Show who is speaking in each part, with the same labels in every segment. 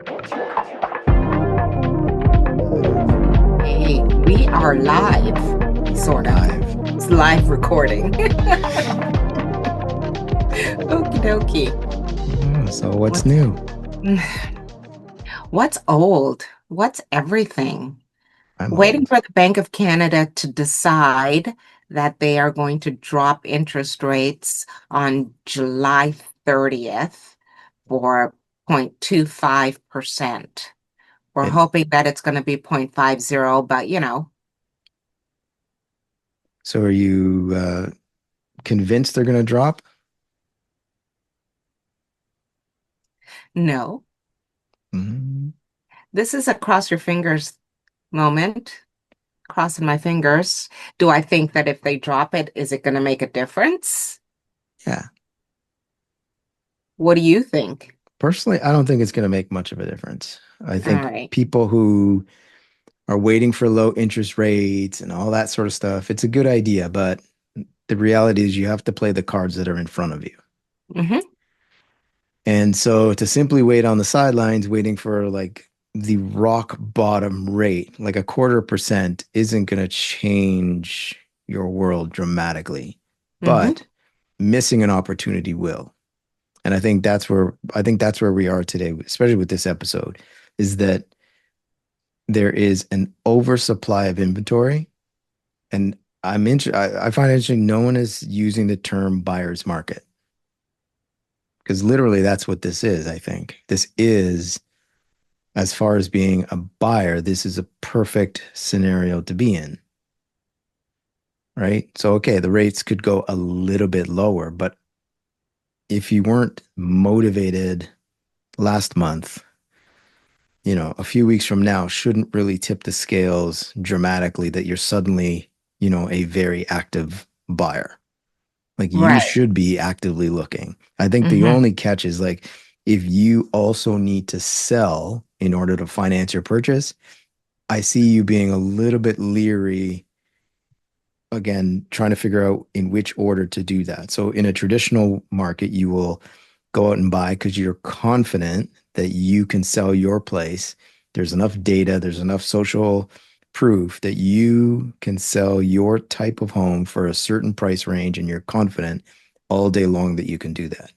Speaker 1: Hey, we are live, sort of.
Speaker 2: Live.
Speaker 1: It's live recording. Okie dokie.
Speaker 2: So what's
Speaker 1: What's
Speaker 2: new?
Speaker 1: what's old? What's everything?
Speaker 2: I'm
Speaker 1: Waiting
Speaker 2: old.
Speaker 1: for the Bank of Canada to decide that they are going to drop interest rates on July 30th for 0.25%. We're
Speaker 2: And
Speaker 1: hoping that it's going to be 0.50, but
Speaker 2: so are you convinced they're going to drop?
Speaker 1: no.
Speaker 2: Mhm.
Speaker 1: This is a cross your fingers moment, crossing my fingers. Do I think that if they drop it, is it going to make a difference?
Speaker 2: Yeah.
Speaker 1: What do you think?
Speaker 2: Personally, I don't think it's going to make much of a difference. I
Speaker 1: All
Speaker 2: think
Speaker 1: right.
Speaker 2: people who are waiting for low interest rates and all that sort of stuff, it's a good idea, but the reality is you have to play the cards that are in front of you.
Speaker 1: Hmm.
Speaker 2: And so to simply wait on the sidelines, waiting for like the rock bottom rate, like a quarter percent, isn't going to change your world dramatically.
Speaker 1: Hmm.
Speaker 2: But missing an opportunity will. And I think that's where we are today, especially with this episode, is that there is an oversupply of inventory. And I find it interesting no one is using the term buyer's market. Because literally that's what this is, I think. This is, as far as being a buyer, this is a perfect scenario to be in, right? So, okay, the rates could go a little bit lower, but if you weren't motivated last month, a few weeks from now shouldn't really tip the scales dramatically that you're suddenly, a very active buyer. Like you
Speaker 1: Right.
Speaker 2: should be actively looking. I think the
Speaker 1: Hmm.
Speaker 2: only catch is like if you also need to sell in order to finance your purchase, I see you being a little bit leery again, trying to figure out in which order to do that. So in a traditional market, you will go out and buy because you're confident that you can sell your place. There's enough data, there's enough social proof that you can sell your type of home for a certain price range, and you're confident all day long that you can do that.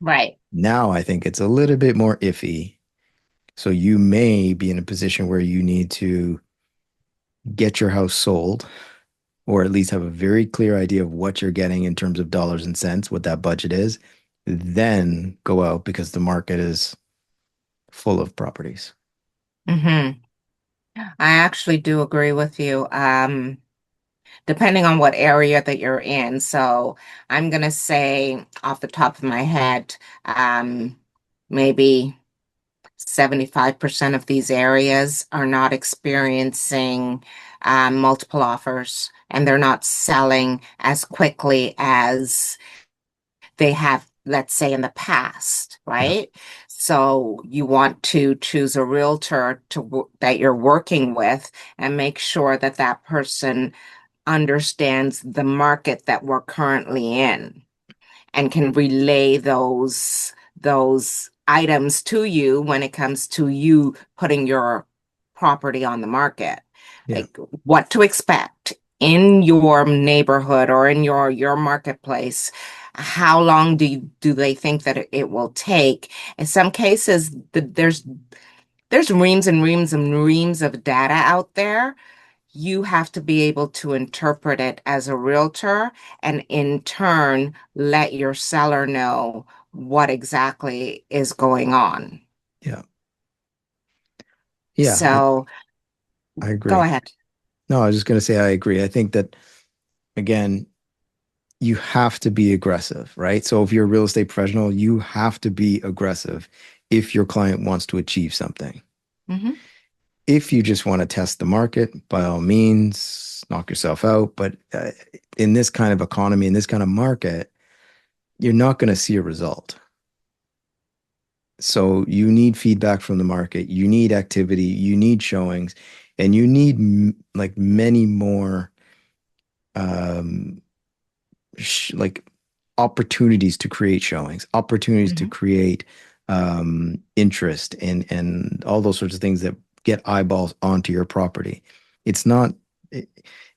Speaker 1: Right.
Speaker 2: Now I think it's a little bit more iffy. So you may be in a position where you need to get your house sold or at least have a very clear idea of what you're getting in terms of dollars and cents, what that budget is, then go out because the market is full of properties.
Speaker 1: Hmm. I actually do agree with you. Depending on what area that you're in. So I'm gonna say off the top of my head, maybe 75% of these areas are not experiencing multiple offers and they're not selling as quickly as they have, let's say, in the past,
Speaker 2: Yeah.
Speaker 1: right? So you want to choose a realtor that you're working with and make sure that that person understands the market that we're currently in and can relay those items to you when it comes to you putting your property on the market.
Speaker 2: Yeah.
Speaker 1: Like what to expect in your neighborhood or in your marketplace. How long do they think that it will take? In some cases, there's reams and reams and reams of data out there. You have to be able to interpret it as a realtor and in turn let your seller know what exactly is going on.
Speaker 2: Yeah. Yeah.
Speaker 1: So
Speaker 2: I
Speaker 1: go
Speaker 2: agree.
Speaker 1: ahead.
Speaker 2: No, I was just going to say I agree. I think that, again, you have to be aggressive, right? So if you're a real estate professional, you have to be aggressive if your client wants to achieve something.
Speaker 1: Hmm.
Speaker 2: If you just want to test the market, by all means, knock yourself out. But in this kind of economy, in this kind of market, you're not going to see a result. So you need feedback from the market, you need activity, you need showings, and you need like many more um, like opportunities to create showings, opportunities to
Speaker 1: Hmm.
Speaker 2: create interest and all those sorts of things that get eyeballs onto your property. It's not it,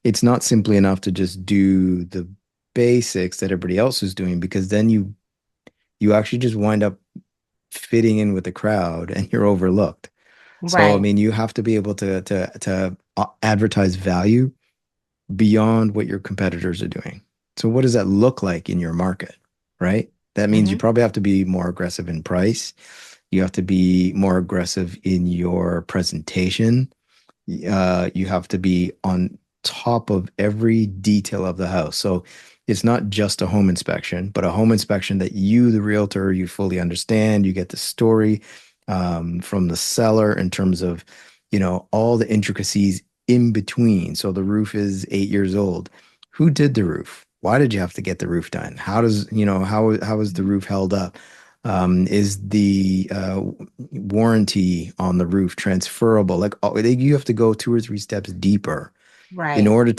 Speaker 2: it's not simply enough to just do the basics that everybody else is doing because then you actually just wind up fitting in with the crowd and you're overlooked. So I
Speaker 1: Right.
Speaker 2: mean, you have to be able to advertise value beyond what your competitors are doing. So what does that look like in your market, right? That means you
Speaker 1: Hmm.
Speaker 2: probably have to be more aggressive in price. You have to be more aggressive in your presentation. You have to be on top of every detail of the house. So it's not just a home inspection, but a home inspection that you, the realtor, you fully understand. You get the story from the seller in terms of, all the intricacies in between. So the roof is 8 years old. Who did the roof? Why did you have to get the roof done? How does, how is the roof held up? Is the warranty on the roof transferable? Like you have to go two or three steps deeper in
Speaker 1: Right.
Speaker 2: order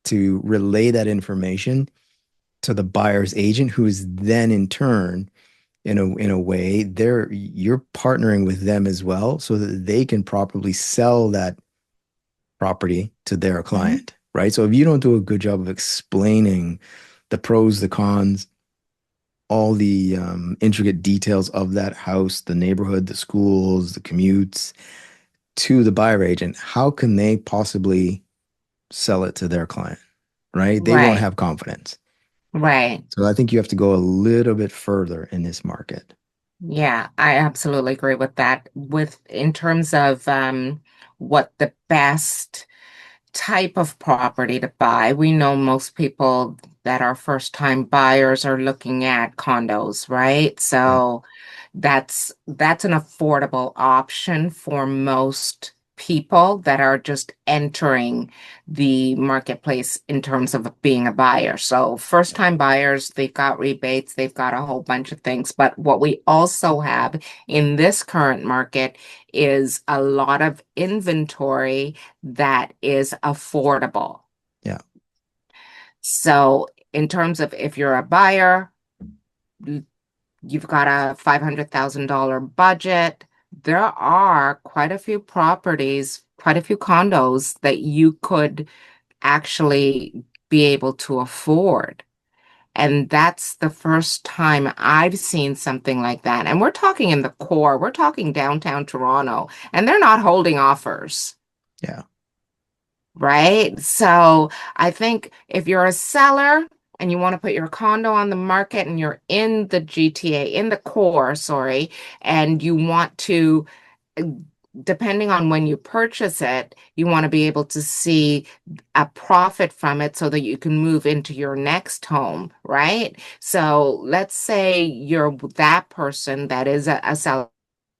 Speaker 2: to relay that information to the buyer's agent, who is then in turn, in a way, you're partnering with them as well, so that they can properly sell that property to their
Speaker 1: Hmm.
Speaker 2: client, right? So if you don't do a good job of explaining the pros, the cons, all the intricate details of that house, the neighborhood, the schools, the commutes to the buyer agent, how can they possibly sell it to their client, right? They won't
Speaker 1: Right.
Speaker 2: have confidence.
Speaker 1: Right.
Speaker 2: So I think you have to go a little bit further in this market.
Speaker 1: Yeah, I absolutely agree with that. With in terms of what the best type of property to buy. We know most people that are first-time buyers are looking at condos, right?
Speaker 2: Yeah.
Speaker 1: So that's an affordable option for most people that are just entering the marketplace in terms of being a buyer. So first-time buyers, they've got rebates, they've got a whole bunch of things. But what we also have in this current market is a lot of inventory that is affordable.
Speaker 2: Yeah.
Speaker 1: So, in terms of if you're a buyer, you've got a $500,000 budget, there are quite a few properties, quite a few condos that you could actually be able to afford. And that's the first time I've seen something like that. And we're talking in the core, we're talking downtown Toronto, and they're not holding offers.
Speaker 2: Yeah.
Speaker 1: Right? So I think if you're a seller and you want to put your condo on the market and you're in the GTA, in the core, sorry, and you want to, uh, depending on when you purchase it, you want to be able to see a profit from it so that you can move into your next home, right? So let's say you're that person that is a seller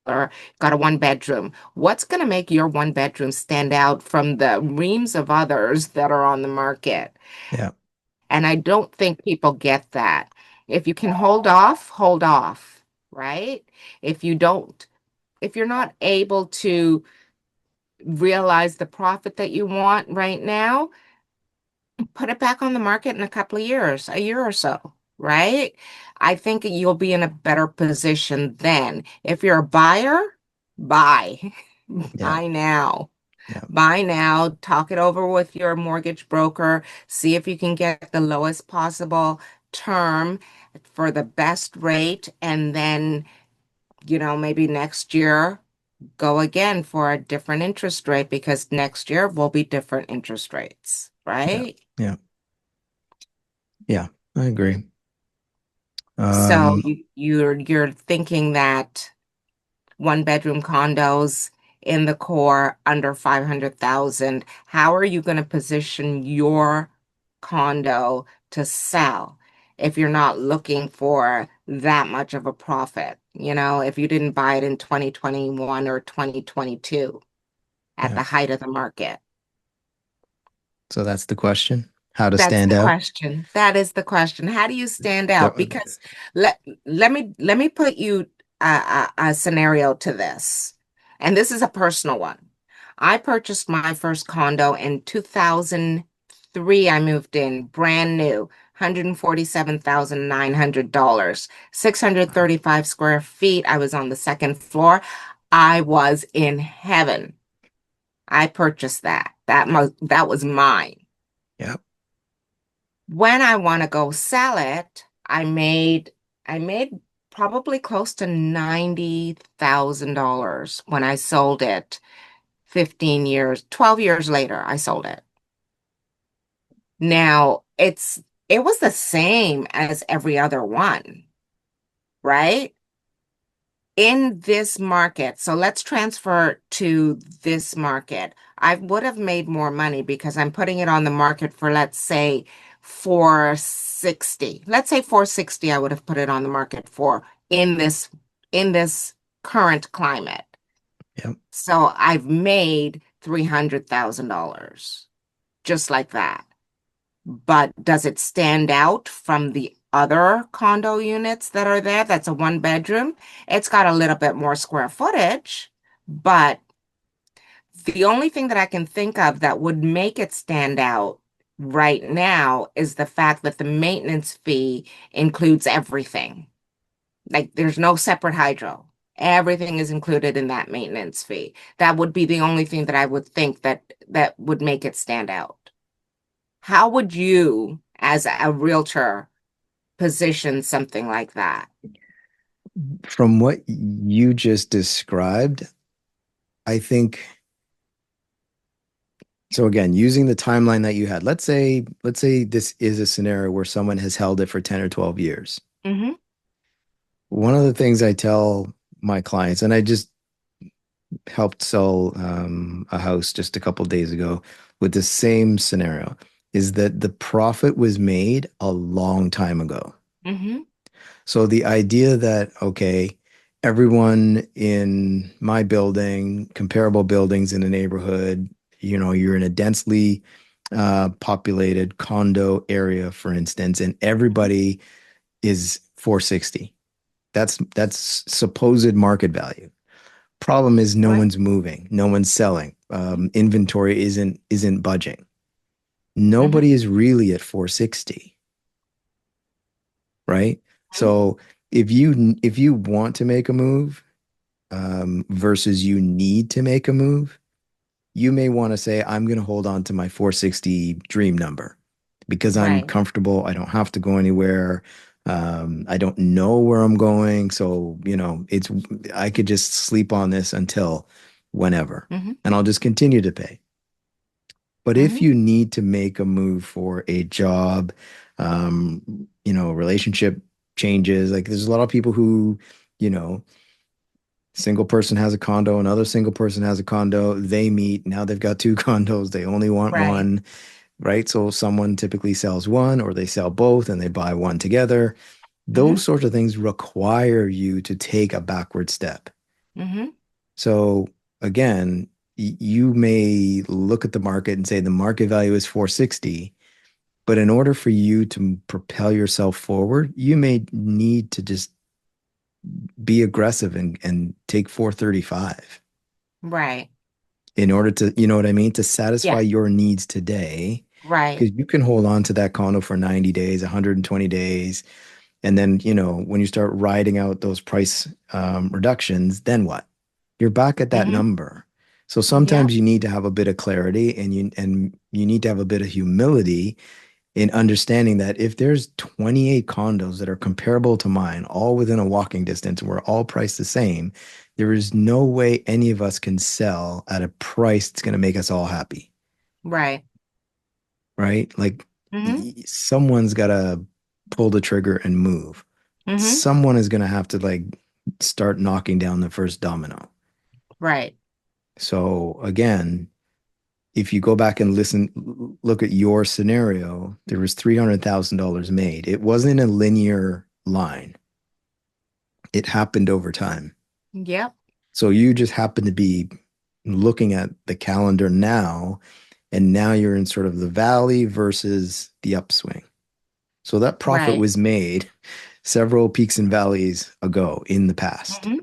Speaker 1: or got a one bedroom. What's going to make your one bedroom stand out from the reams of others that are on the market?
Speaker 2: Yeah.
Speaker 1: And I don't think people get that. If you can hold off, right? If you don't, if you're not able to realize the profit that you want right now, put it back on the market in a couple of years, a year or so, right? I think you'll be in a better position then. If you're a buyer, buy.
Speaker 2: Yeah.
Speaker 1: Buy now.
Speaker 2: Yeah.
Speaker 1: Buy now. Talk it over with your mortgage broker. See if you can get the lowest possible term for the best rate. And then, maybe next year, go again for a different interest rate because next year will be different interest rates,
Speaker 2: Yeah.
Speaker 1: right?
Speaker 2: Yeah. Yeah. I agree.
Speaker 1: So
Speaker 2: Um,
Speaker 1: you're thinking that one bedroom condos in the core under 500,000, how are you going to position your condo to sell if you're not looking for that much of a profit? If you didn't buy it in 2021 or 2022 at
Speaker 2: yeah.
Speaker 1: the height of the market.
Speaker 2: So that's the question. How to
Speaker 1: That's
Speaker 2: stand
Speaker 1: the
Speaker 2: out.
Speaker 1: question. That is the question. How do you stand out?
Speaker 2: So,
Speaker 1: Because let me put you a scenario to this. And this is a personal one. I purchased my first condo in 2003. I moved in brand new. $147,900, 635 square feet. I was on the second floor. I was in heaven. I purchased that. That was mine.
Speaker 2: Yep.
Speaker 1: When I want to go sell it, I made probably close to $90,000 when I sold it 15 years, 12 years later, I sold it. Now, it was the same as every other one, right? In this market, so let's transfer to this market. I would have made more money because I'm putting it on the market for, let's say, 460. Let's say 460 I would have put it on the market for in this current climate.
Speaker 2: Yep.
Speaker 1: So I've made $300,000 just like that. But does it stand out from the other condo units that are there? That's a one bedroom. It's got a little bit more square footage, but the only thing that I can think of that would make it stand out right now is the fact that the maintenance fee includes everything. Like there's no separate hydro. Everything is included in that maintenance fee. That would be the only thing that I would think that would make it stand out. How would you, as a realtor, position something like that?
Speaker 2: From what you just described, I think so again, using the timeline that you had, let's say this is a scenario where someone has held it for 10 or 12 years.
Speaker 1: Hmm.
Speaker 2: One of the things I tell my clients, and I just helped sell a house just a couple days ago with the same scenario, is that the profit was made a long time ago.
Speaker 1: Hmm.
Speaker 2: So the idea that, okay, everyone in my building, comparable buildings in a neighborhood, you're in a densely populated condo area, for instance, and everybody is 460. That's supposed market value. Problem is no
Speaker 1: Right.
Speaker 2: one's moving, no one's selling. Inventory isn't budging.
Speaker 1: Hmm.
Speaker 2: Nobody is really at 460, right? So if you want to make a move versus you need to make a move, you may want to say, I'm going to hold on to my 460 dream number because I'm
Speaker 1: Right.
Speaker 2: comfortable. I don't have to go anywhere. I don't know where I'm going. So, I could just sleep on this until whenever,
Speaker 1: Hmm.
Speaker 2: and I'll just continue to pay. But if
Speaker 1: Hmm.
Speaker 2: you need to make a move for a job, relationship changes, like there's a lot of people who, you know, single person has a condo, another single person has a condo, they meet, now they've got two condos, they only want
Speaker 1: Right.
Speaker 2: one, right? So someone typically sells one or they sell both and they buy one together.
Speaker 1: Hmm.
Speaker 2: Those sorts of things require you to take a backward step.
Speaker 1: Hmm.
Speaker 2: So again, you may look at the market and say the market value is 460, but in order for you to propel yourself forward, you may need to just be aggressive and take 435
Speaker 1: Right.
Speaker 2: in order to, you know what I mean, to satisfy
Speaker 1: Yeah.
Speaker 2: your needs today.
Speaker 1: Right.
Speaker 2: Because you can hold on to that condo for 90 days, 120 days. And then, when you start riding out those price reductions, then what? You're back at that
Speaker 1: Hmm.
Speaker 2: number. So
Speaker 1: Yeah.
Speaker 2: sometimes you need to have a bit of clarity and you need to have a bit of humility in understanding that if there's 28 condos that are comparable to mine, all within a walking distance, and we're all priced the same, there is no way any of us can sell at a price that's going to make us all happy,
Speaker 1: Right.
Speaker 2: right? Like
Speaker 1: Hmm.
Speaker 2: someone's got to pull the trigger and move.
Speaker 1: Hmm.
Speaker 2: Someone is going to have to like start knocking down the first domino.
Speaker 1: Right.
Speaker 2: So again, if you go back and look at your scenario, there was $300,000 made. It wasn't a linear line. It happened over time.
Speaker 1: Yep.
Speaker 2: So you just happen to be looking at the calendar now, and now you're in sort of the valley versus the upswing. So that profit
Speaker 1: Right.
Speaker 2: was made several peaks and valleys ago in the past.
Speaker 1: Hmm.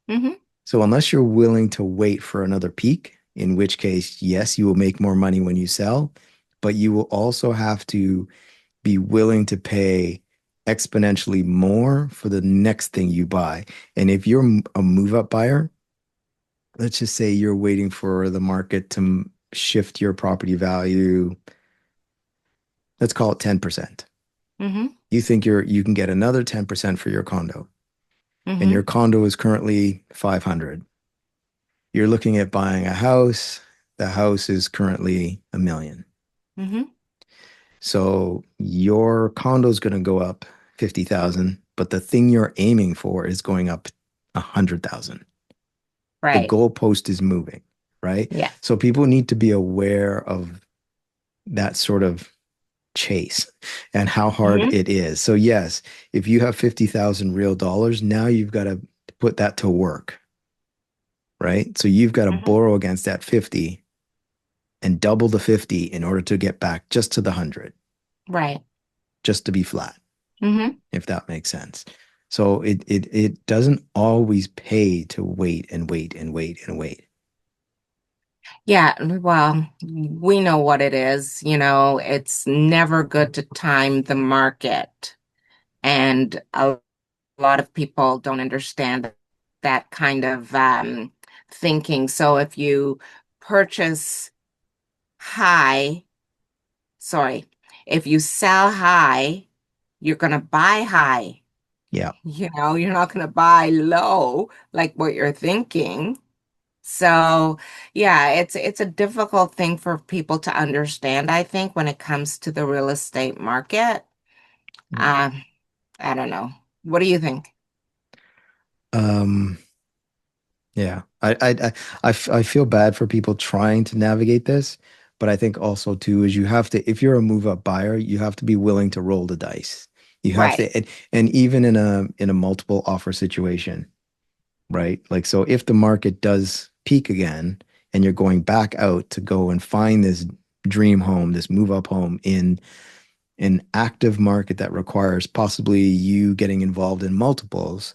Speaker 1: Hmm.
Speaker 2: So unless you're willing to wait for another peak, in which case, yes, you will make more money when you sell, but you will also have to be willing to pay exponentially more for the next thing you buy. And if you're a move up buyer, let's just say you're waiting for the market to shift your property value, let's call it 10%.
Speaker 1: Mm-hmm.
Speaker 2: You think you can get another 10% for your condo, and your
Speaker 1: Mm-hmm.
Speaker 2: condo is currently 500. You're looking at buying a house. The house is currently a million.
Speaker 1: Mm-hmm.
Speaker 2: So your condo is going to go up 50,000, but the thing you're aiming for is going up 100,000. The
Speaker 1: Right.
Speaker 2: goalpost is moving, right?
Speaker 1: Yeah.
Speaker 2: So people need to be aware of that sort of chase and how hard
Speaker 1: Mm-hmm.
Speaker 2: it is. So yes, if you have 50,000 real dollars, now you've got to put that to work, right? So you've got to
Speaker 1: Mm-hmm.
Speaker 2: borrow against that 50 and double the 50 in order to get back just to the 100,
Speaker 1: Right.
Speaker 2: just to be flat,
Speaker 1: Mm-hmm.
Speaker 2: if that makes sense. So it doesn't always pay to wait and wait and wait and wait.
Speaker 1: Yeah, well, we know what it is. It's never good to time the market. And a lot of people don't understand that kind of thinking. So if you purchase high, sorry, if you sell high, you're going to buy high.
Speaker 2: Yeah.
Speaker 1: You're not going to buy low like what you're thinking. So, yeah, it's a difficult thing for people to understand, I think, when it comes to the real estate market. Uh, I don't know. What do you think?
Speaker 2: Um, yeah. I feel bad for people trying to navigate this, but I think also too is you have to, if you're a move up buyer, you have to be willing to roll the dice. You have
Speaker 1: Right.
Speaker 2: to, and even in a multiple offer situation, right? Like, so if the market does peak again and you're going back out to go and find this dream home, this move up home in an active market that requires possibly you getting involved in multiples,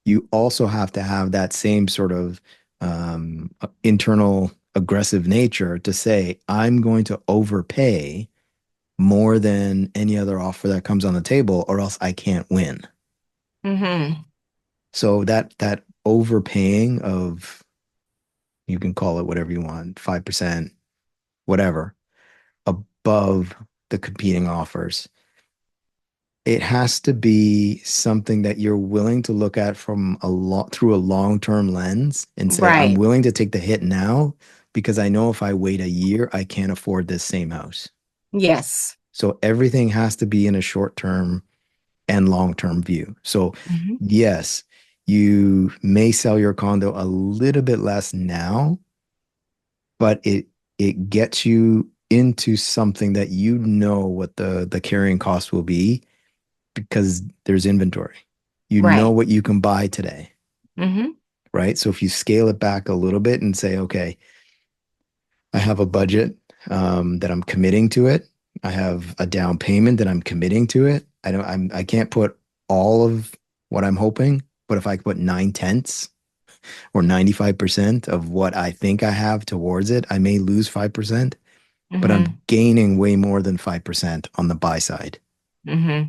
Speaker 2: you also have to have that same sort of internal aggressive nature to say, I'm going to overpay more than any other offer that comes on the table, or else I can't win.
Speaker 1: Mm-hmm.
Speaker 2: So that overpaying of, you can call it whatever you want, 5%, whatever, above the competing offers. It has to be something that you're willing to look at from through a long-term lens and say, I'm
Speaker 1: Right.
Speaker 2: willing to take the hit now because I know if I wait a year, I can't afford this same house.
Speaker 1: Yes.
Speaker 2: So everything has to be in a short-term and long-term view. So
Speaker 1: Hmm.
Speaker 2: yes, you may sell your condo a little bit less now, but it gets you into something that you know what the carrying cost will be because there's inventory. You know
Speaker 1: Right.
Speaker 2: what you can buy today,
Speaker 1: Hmm.
Speaker 2: right? So if you scale it back a little bit and say, okay, I have a budget that I'm committing to it. I have a down payment that I'm committing to it. I can't put all of what I'm hoping, but if I put 9/10 or 95% of what I think I have towards it, I may lose 5%, but I'm
Speaker 1: Hmm.
Speaker 2: gaining way more than 5% on the buy side,
Speaker 1: Hmm.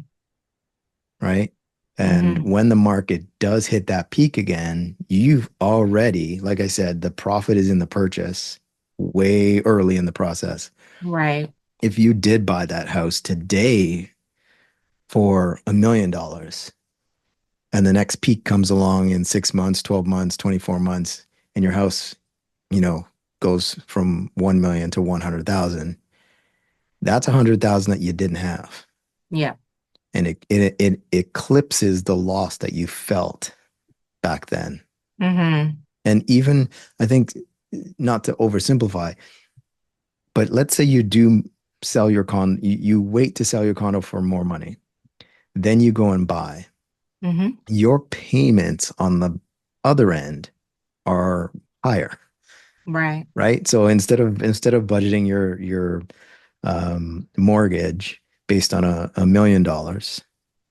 Speaker 2: right? And
Speaker 1: Hmm.
Speaker 2: when the market does hit that peak again, you've already, like I said, the profit is in the purchase way early in the process.
Speaker 1: Right.
Speaker 2: If you did buy that house today for $1 million and the next peak comes along in 6 months, 12 months, 24 months, and your house, you know, goes from 1 million to 100,000, that's 100,000 that you didn't have.
Speaker 1: Yeah.
Speaker 2: And it eclipses the loss that you felt back then.
Speaker 1: Hmm.
Speaker 2: And even, I think, not to oversimplify, but let's say you do sell your you wait to sell your condo for more money. Then you go and buy.
Speaker 1: Hmm.
Speaker 2: Your payments on the other end are higher,
Speaker 1: Right.
Speaker 2: right? So instead of budgeting your mortgage based on $1 million,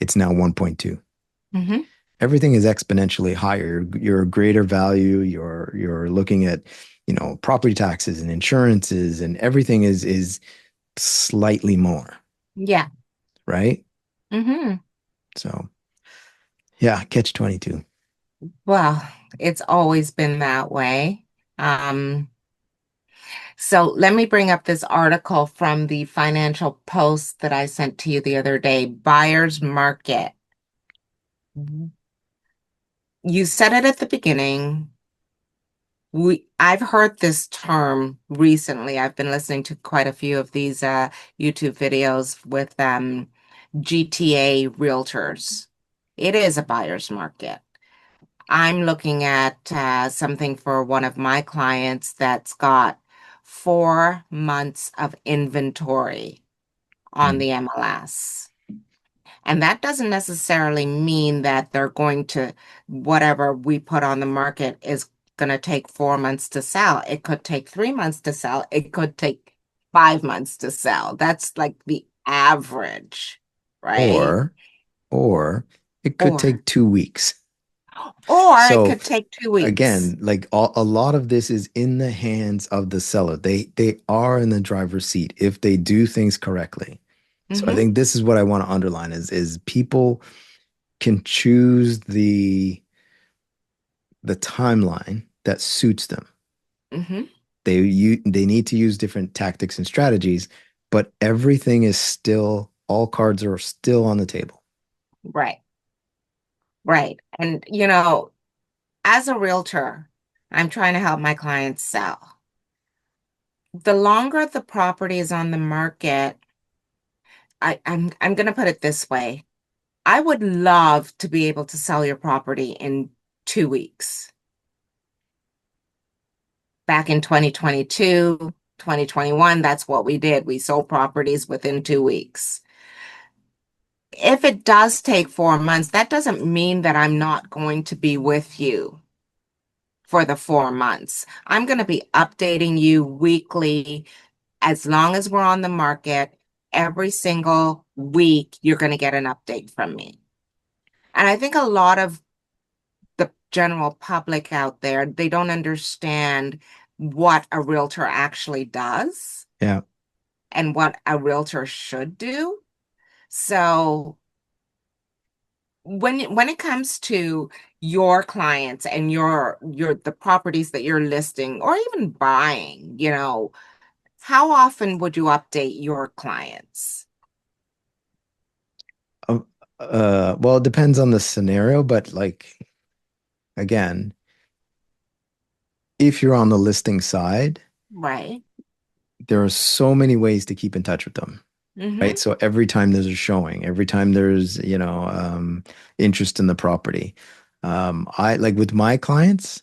Speaker 2: it's now 1.2.
Speaker 1: Hmm.
Speaker 2: Everything is exponentially higher. You're a greater value. You're looking at, property taxes and insurances, and everything is slightly more.
Speaker 1: Yeah.
Speaker 2: right?
Speaker 1: Mm-hmm.
Speaker 2: So yeah, catch 22.
Speaker 1: Well, it's always been that way. Um, so let me bring up this article from the Financial Post that I sent to you the other day, Buyer's Market. You said it at the beginning. I've heard this term recently. I've been listening to quite a few of these YouTube videos with GTA realtors. It is a buyer's market. I'm looking at something for one of my clients that's got 4 months of inventory on
Speaker 2: Mm.
Speaker 1: the MLS. And that doesn't necessarily mean that they're going to, whatever we put on the market is going to take 4 months to sell. It could take 3 months to sell. It could take 5 months to sell. That's like the average, right?
Speaker 2: Or, or it could
Speaker 1: Or,
Speaker 2: take 2 weeks.
Speaker 1: or it
Speaker 2: So
Speaker 1: could take 2 weeks.
Speaker 2: again, like a lot of this is in the hands of the seller. They are in the driver's seat if they do things correctly. So I
Speaker 1: Mm-hmm,
Speaker 2: think this is what I want to underline is people can choose the timeline that suits them.
Speaker 1: mm-hmm.
Speaker 2: They need to use different tactics and strategies, but everything is still all cards are still on the table.
Speaker 1: Right, right. And, as a realtor, I'm trying to help my clients sell. The longer the property is on the market, I'm gonna put it this way. I would love to be able to sell your property in 2 weeks. Back in 2022, 2021, that's what we did. We sold properties within 2 weeks. If it does take 4 months, that doesn't mean that I'm not going to be with you for the 4 months. I'm going to be updating you weekly as long as we're on the market. Every single week, you're going to get an update from me. And I think a lot of the general public out there, they don't understand what a realtor actually does
Speaker 2: Yeah.
Speaker 1: and what a realtor should do. So when it comes to your clients and your the properties that you're listing or even buying, how often would you update your clients?
Speaker 2: Uh, well, it depends on the scenario, but like again, if you're on the listing side,
Speaker 1: Right.
Speaker 2: there are so many ways to keep in touch with them, right?
Speaker 1: Mm-hmm.
Speaker 2: So every time there's a showing, every time there's, interest in the property, I like with my clients,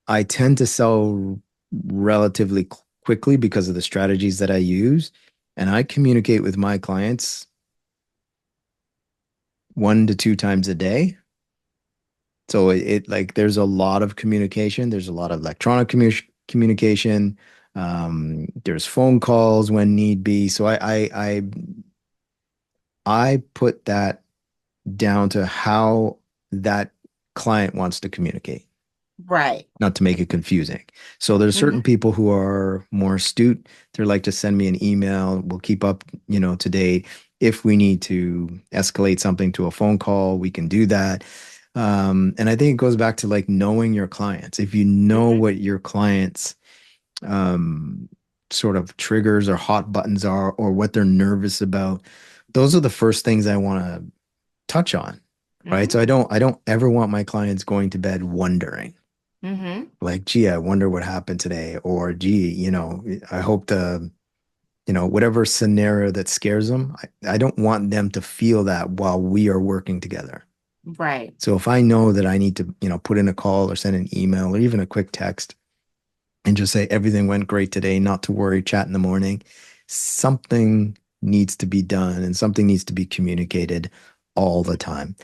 Speaker 2: I tend to sell relatively quickly because of the strategies that I use. And I communicate with my clients 1 to 2 times a day. So like there's a lot of communication. There's a lot of electronic communication. There's phone calls when need be. So I put that down to how that client wants to communicate,
Speaker 1: Right.
Speaker 2: not to make it confusing. So there's certain
Speaker 1: Mm-hmm.
Speaker 2: people who are more astute. They're like to send me an email. We'll keep up, to date. If we need to escalate something to a phone call, we can do that. And I think it goes back to like knowing your clients. If you know
Speaker 1: Mm-hmm.
Speaker 2: what your clients um, sort of triggers or hot buttons are, or what they're nervous about, those are the first things I want to touch on, right?
Speaker 1: Mm-hmm.
Speaker 2: So I don't ever want my clients going to bed wondering,
Speaker 1: Mm-hmm.
Speaker 2: like, gee, I wonder what happened today, or gee, I hope whatever scenario that scares them, I don't want them to feel that while we are working together.
Speaker 1: Right.
Speaker 2: So if I know that I need to, put in a call or send an email or even a quick text and just say everything went great today, not to worry, chat in the morning, something needs to be done and something needs to be communicated all the time.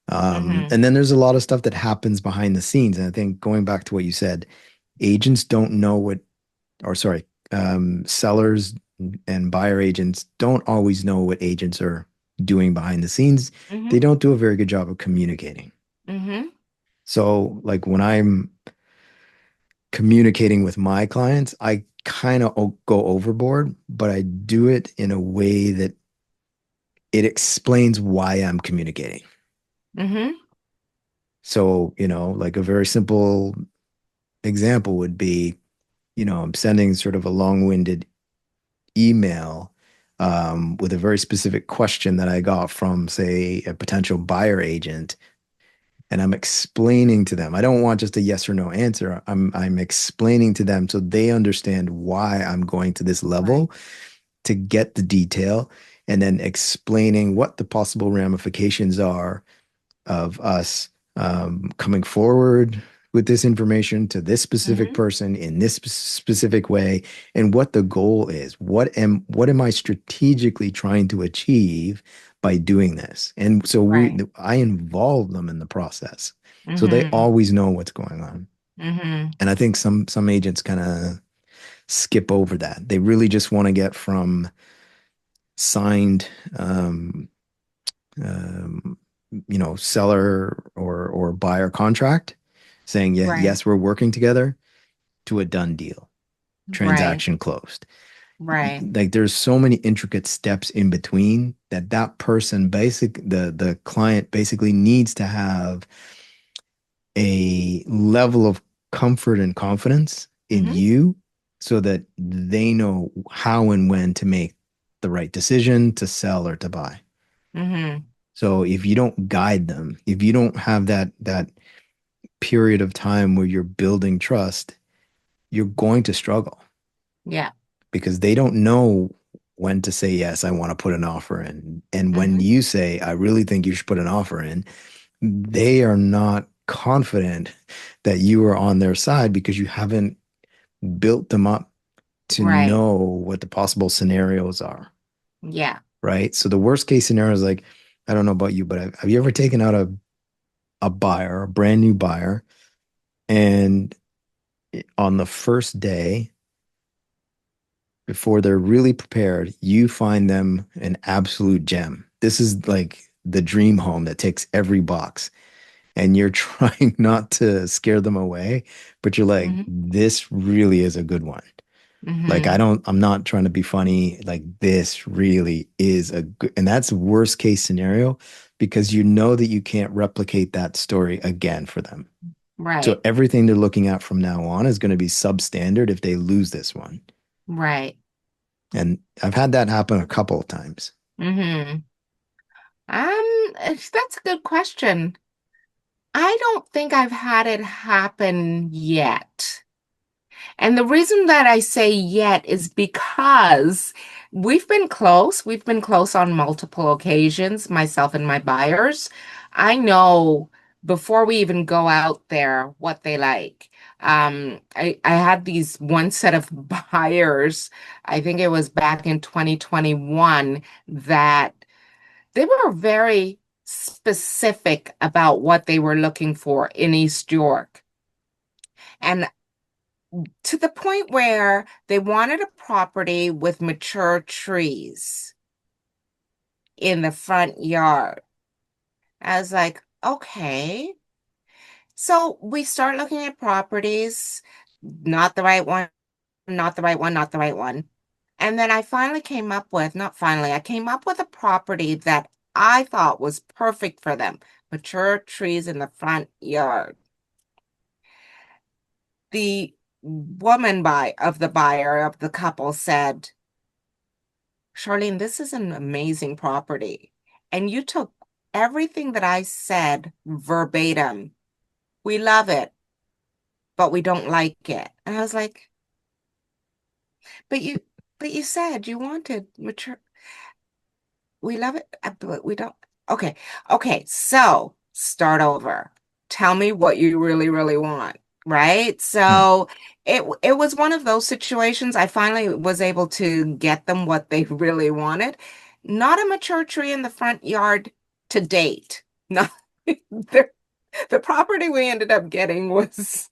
Speaker 1: Mm-hmm.
Speaker 2: And then there's a lot of stuff that happens behind the scenes. And I think going back to what you said, agents don't know what, or sorry, sellers and buyer agents don't always know what agents are doing behind the scenes. They
Speaker 1: Mm-hmm.
Speaker 2: don't do a very good job of communicating.
Speaker 1: Mm-hmm.
Speaker 2: So, like when I'm communicating with my clients, I kind of go overboard, but I do it in a way that it explains why I'm communicating.
Speaker 1: Mm-hmm.
Speaker 2: So, like a very simple example would be, I'm sending sort of a long-winded email with a very specific question that I got from, say, a potential buyer agent, and I'm explaining to them. I don't want just a yes or no answer. I'm explaining to them so they understand why I'm going to this
Speaker 1: Right.
Speaker 2: level to get the detail, and then explaining what the possible ramifications are of us coming forward with this information to this specific
Speaker 1: Mm-hmm.
Speaker 2: person in this specific way, and what the goal is. What am I strategically trying to achieve by doing this? And so
Speaker 1: Right.
Speaker 2: I involve them in the process, so they
Speaker 1: Mm-hmm.
Speaker 2: always know what's going on.
Speaker 1: Mm-hmm.
Speaker 2: And I think some agents kind of skip over that. They really just want to get from signed um, seller or buyer contract saying, yeah,
Speaker 1: Right.
Speaker 2: yes, we're working together, to a done deal,
Speaker 1: Right.
Speaker 2: transaction closed.
Speaker 1: Right.
Speaker 2: Like there's so many intricate steps in between that person the client basically needs to have a level of comfort and confidence in
Speaker 1: Mm-hmm.
Speaker 2: you so that they know how and when to make the right decision to sell or to buy.
Speaker 1: Mm-hmm.
Speaker 2: So if you don't guide them, if you don't have that period of time where you're building trust, you're going to struggle
Speaker 1: Yeah.
Speaker 2: because they don't know when to say, yes, I want to put an offer in. And when
Speaker 1: Mm-hmm.
Speaker 2: you say, I really think you should put an offer in, they are not confident that you are on their side because you haven't built them up to
Speaker 1: Right.
Speaker 2: know what the possible scenarios are.
Speaker 1: Yeah.
Speaker 2: Right. So the worst case scenario is like, I don't know about you, but have you ever taken out a buyer, a brand new buyer, and on the first day, before they're really prepared, you find them an absolute gem. This is like the dream home that ticks every box. And you're trying not to scare them away, but you're like,
Speaker 1: Mm-hmm.
Speaker 2: this really is a good one. Like,
Speaker 1: Mm-hmm.
Speaker 2: I'm not trying to be funny. Like, this really is a good, and that's worst case scenario because you know that you can't replicate that story again for them. So
Speaker 1: Right.
Speaker 2: everything they're looking at from now on is going to be substandard if they lose this one.
Speaker 1: Right.
Speaker 2: And I've had that happen a couple of times.
Speaker 1: Mm-hmm. That's a good question. I don't think I've had it happen yet. And the reason that I say yet is because we've been close. We've been close on multiple occasions, myself and my buyers. I know before we even go out there what they like. I had these one set of buyers, I think it was back in 2021, that they were very specific about what they were looking for in East York. And to the point where they wanted a property with mature trees in the front yard. I was like, okay. So we start looking at properties, not the right one, not the right one, not the right one. And then I finally came up with, not finally, I came up with a property that I thought was perfect for them. Mature trees in the front yard. The woman of the buyer of the couple said, Charlene, this is an amazing property. And you took everything that I said verbatim. We love it, but we don't like it. And I was like, but you, but you said you wanted mature. We love it, but we don't. Okay. Okay. So start over. Tell me what you really, really want. Right.
Speaker 2: Yeah.
Speaker 1: So it was one of those situations. I finally was able to get them what they really wanted. Not a mature tree in the front yard to date. No, the, the property we ended up getting was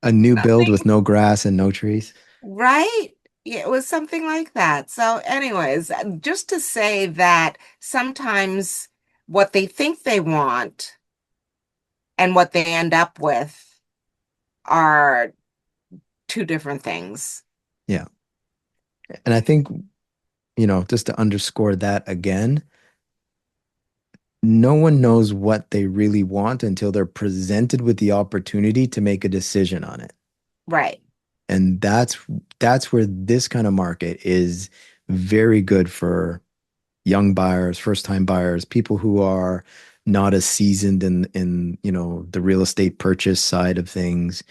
Speaker 2: A new build with
Speaker 1: nothing.
Speaker 2: no grass and no trees.
Speaker 1: Right? Yeah, it was something like that. So, anyways, just to say that sometimes what they think they want and what they end up with are two different things.
Speaker 2: Yeah. And I think, just to underscore that again, no one knows what they really want until they're presented with the opportunity to make a decision on it.
Speaker 1: Right.
Speaker 2: And that's where this kind of market is very good for young buyers, first time buyers, people who are not as seasoned in the real estate purchase side of things.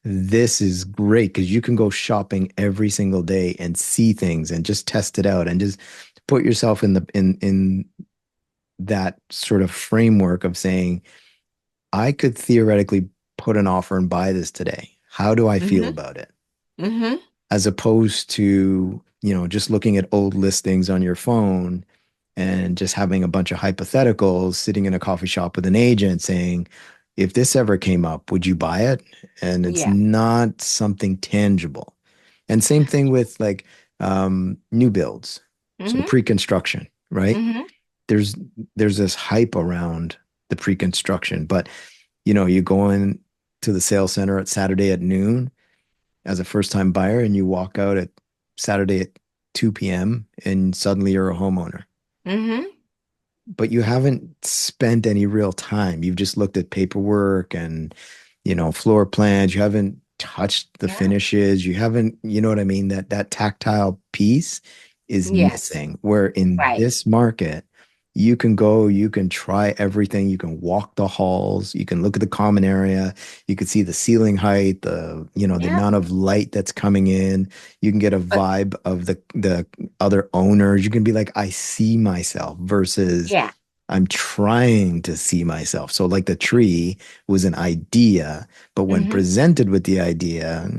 Speaker 2: This is great because you can go shopping every single day and see things and just test it out and just put yourself in that sort of framework of saying, I could theoretically put an offer and buy this today. How do I feel
Speaker 1: Mm-hmm.
Speaker 2: about it?
Speaker 1: Mm-hmm.
Speaker 2: As opposed to, just looking at old listings on your phone and just having a bunch of hypotheticals sitting in a coffee shop with an agent saying, if this ever came up, would you buy it? And it's
Speaker 1: Yeah.
Speaker 2: not something tangible. And same thing with like new builds. So
Speaker 1: Mm-hmm.
Speaker 2: pre-construction, right?
Speaker 1: Mm-hmm.
Speaker 2: There's there's this hype around the pre-construction, but you go in to the sales center at Saturday at noon as a first time buyer and you walk out at Saturday at 2 p.m. and suddenly you're a homeowner.
Speaker 1: Mm-hmm.
Speaker 2: But you haven't spent any real time. You've just looked at paperwork and, floor plans. You haven't touched the
Speaker 1: Yeah.
Speaker 2: finishes. You haven't, you know what I mean? That tactile piece is
Speaker 1: Yes.
Speaker 2: missing. Where in
Speaker 1: Right.
Speaker 2: this market, you can go, you can try everything. You can walk the halls. You can look at the common area. You can see the ceiling height, the
Speaker 1: Yeah.
Speaker 2: amount of light that's coming in. You can get a
Speaker 1: But
Speaker 2: vibe of the other owners. You can be like, I see myself versus
Speaker 1: yeah.
Speaker 2: I'm trying to see myself. So like the tree was an idea, but when
Speaker 1: Mm-hmm.
Speaker 2: presented with the idea,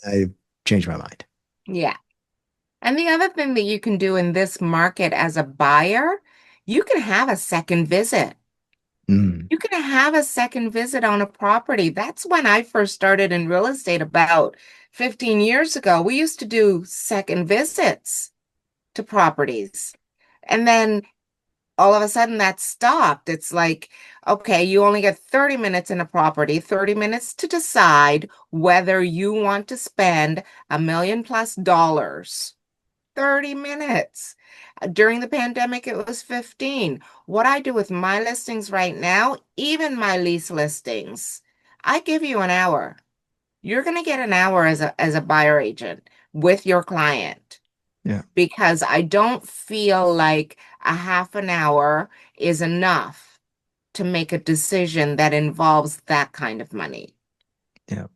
Speaker 2: I changed my mind.
Speaker 1: Yeah. And the other thing that you can do in this market as a buyer, you can have a second visit.
Speaker 2: Mm,
Speaker 1: You can have a second visit on a property. That's when I first started in real estate about 15 years ago. We used to do second visits to properties. And then all of a sudden that stopped. It's like, okay, you only get 30 minutes in a property, 30 minutes to decide whether you want to spend $1 million+ 30 minutes. During the pandemic, it was 15. What I do with my listings right now, even my lease listings, I give you an hour. You're going to get an hour as a buyer agent with your client
Speaker 2: yeah,
Speaker 1: because I don't feel like a half an hour is enough to make a decision that involves that kind of money.
Speaker 2: yeah,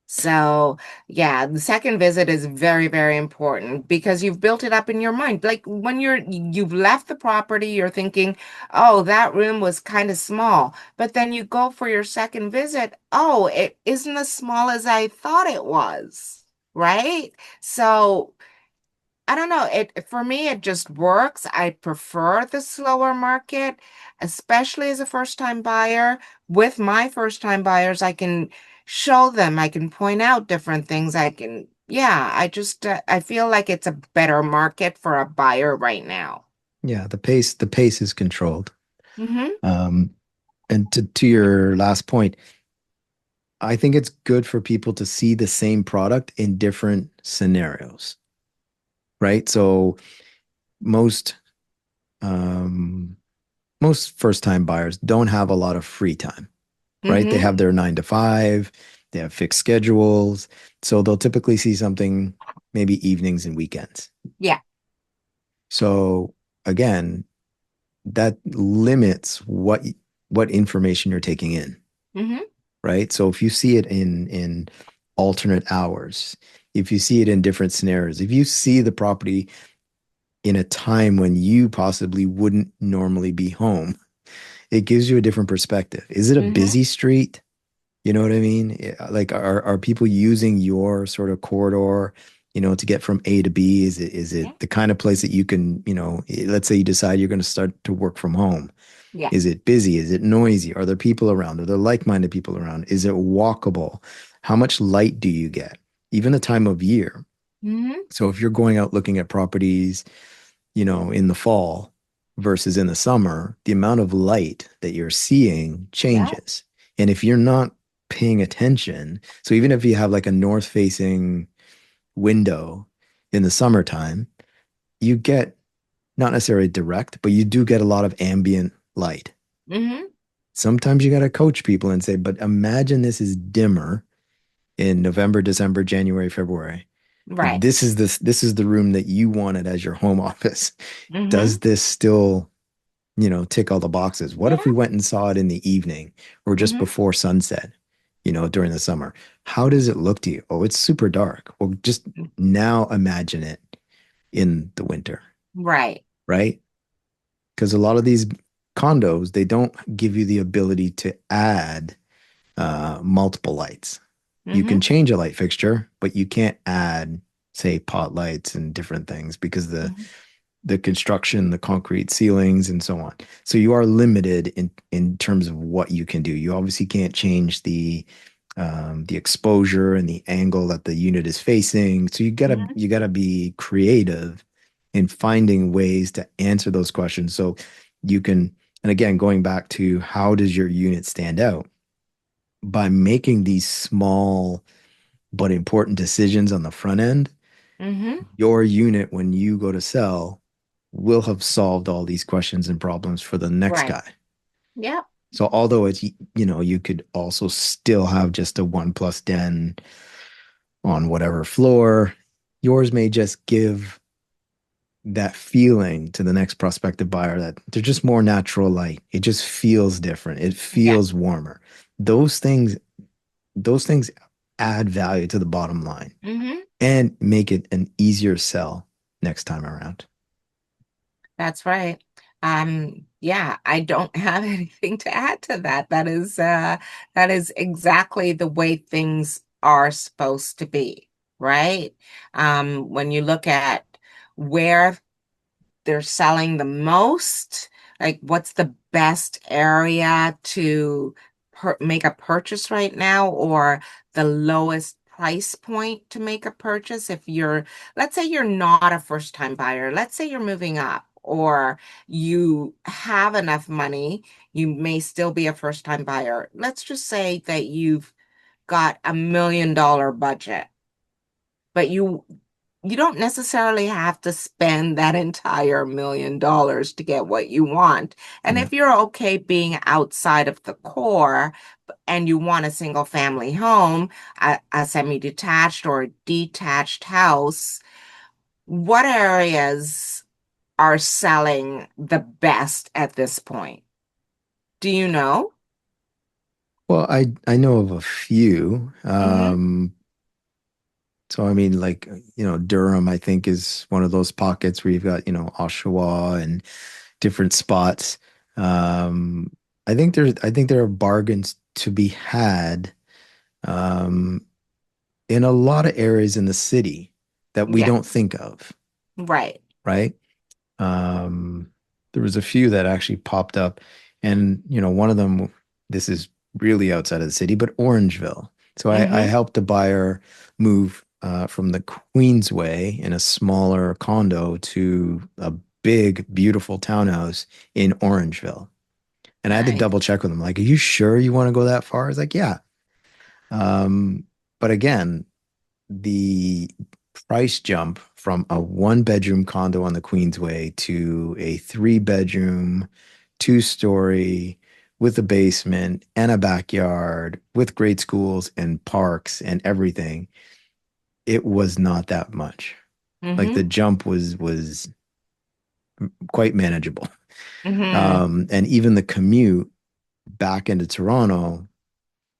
Speaker 1: So, yeah, the second visit is very, very important because you've built it up in your mind. Like when you've left the property, you're thinking, "Oh, that room was kind of small." But then you go for your second visit, "Oh, it isn't as small as I thought it was." Right? So, I don't know. It for me, it just works. I prefer the slower market, especially as a first-time buyer. With my first-time buyers, I can show them, I can point out different things. Yeah, I feel like it's a better market for a buyer right now.
Speaker 2: yeah. The pace is controlled.
Speaker 1: Mm-hmm.
Speaker 2: Um, and to your last point, I think it's good for people to see the same product in different scenarios, right? So most um, most first time buyers don't have a lot of free time, right? They
Speaker 1: Mm-hmm.
Speaker 2: have their 9 to 5, they have fixed schedules. So they'll typically see something maybe evenings and weekends.
Speaker 1: Yeah.
Speaker 2: So again, that limits what information you're taking in,
Speaker 1: Mm-hmm.
Speaker 2: right? So if you see it in alternate hours, if you see it in different scenarios, if you see the property in a time when you possibly wouldn't normally be home, it gives you a different perspective. Is it a
Speaker 1: Mm-hmm.
Speaker 2: busy street? You know what I mean? Like, are people using your sort of corridor, to get from A to B? Is it
Speaker 1: Yeah.
Speaker 2: the kind of place that you can, let's say you decide you're going to start to work from home.
Speaker 1: Yeah.
Speaker 2: Is it busy? Is it noisy? Are there people around? Are there like-minded people around? Is it walkable? How much light do you get? Even the time of year.
Speaker 1: Mm-hmm.
Speaker 2: So if you're going out looking at properties, in the fall versus in the summer, the amount of light that you're seeing
Speaker 1: Yeah.
Speaker 2: changes. And if you're not paying attention, so even if you have like a north facing window in the summertime, you get not necessarily direct, but you do get a lot of ambient light.
Speaker 1: Hmm.
Speaker 2: Sometimes you got to coach people and say, but imagine this is dimmer in November, December, January, February.
Speaker 1: Right.
Speaker 2: This is the room that you wanted as your home office. Does
Speaker 1: Hmm.
Speaker 2: this still, tick all the boxes? What if we
Speaker 1: Yeah.
Speaker 2: went and saw it in the evening or just
Speaker 1: Hmm.
Speaker 2: before sunset, during the summer? How does it look to you? Oh, it's super dark. Well, just now imagine it in the winter,
Speaker 1: Right.
Speaker 2: right? Because a lot of these condos, they don't give you the ability to add multiple lights. You can
Speaker 1: Hmm.
Speaker 2: change a light fixture, but you can't add, say, pot lights and different things because
Speaker 1: Hmm.
Speaker 2: the construction, the concrete ceilings, and so on. So you are limited in terms of what you can do. You obviously can't change the exposure and the angle that the unit is facing. So
Speaker 1: Hmm.
Speaker 2: you gotta be creative in finding ways to answer those questions. So you can, and again, going back to how does your unit stand out? By making these small but important decisions on the front end,
Speaker 1: Hmm.
Speaker 2: your unit, when you go to sell, will have solved all these questions and problems for the next
Speaker 1: Right.
Speaker 2: guy.
Speaker 1: Yep.
Speaker 2: So although it's, you could also still have just a one plus den on whatever floor, yours may just give that feeling to the next prospective buyer that they're just more natural light. It just feels different. It
Speaker 1: Yeah.
Speaker 2: feels warmer. Those things, those things add value to the bottom line
Speaker 1: Hmm.
Speaker 2: and make it an easier sell next time around.
Speaker 1: That's right. Yeah, I don't have anything to add to that. That is exactly the way things are supposed to be, right? When you look at where they're selling the most, like what's the best area to make a purchase right now, or the lowest price point to make a purchase if you're, let's say you're not a first time buyer, let's say you're moving up, or you have enough money, you may still be a first time buyer. Let's just say that you've got $1 million budget, but you don't necessarily have to spend that entire $1 million to get what you want. And
Speaker 2: Yeah.
Speaker 1: if you're okay being outside of the core and you want a single family home, a semi-detached or a detached house, what areas are selling the best at this point? Do you know?
Speaker 2: Well, I know of a few.
Speaker 1: Mm-hmm.
Speaker 2: So I mean, like, Durham, I think is one of those pockets where you've got, Oshawa and different spots. Um, I think there are bargains to be had um, in a lot of areas in the city that we
Speaker 1: Yeah,
Speaker 2: don't think of,
Speaker 1: right.
Speaker 2: right? Um, there was a few that actually popped up, and one of them, this is really outside of the city, but Orangeville. So I
Speaker 1: Mm-hmm.
Speaker 2: helped a buyer move from the Queensway in a smaller condo to a big, beautiful townhouse in Orangeville. And I had to
Speaker 1: Nice.
Speaker 2: double check with him, like, are you sure you want to go that far? I was like, yeah. Um, but again, the price jump from a one bedroom condo on the Queensway to a three-bedroom, two-story with a basement and a backyard with great schools and parks and everything, it was not that much. Like the
Speaker 1: Mm-hmm.
Speaker 2: jump was quite manageable.
Speaker 1: Mm-hmm.
Speaker 2: And even the commute back into Toronto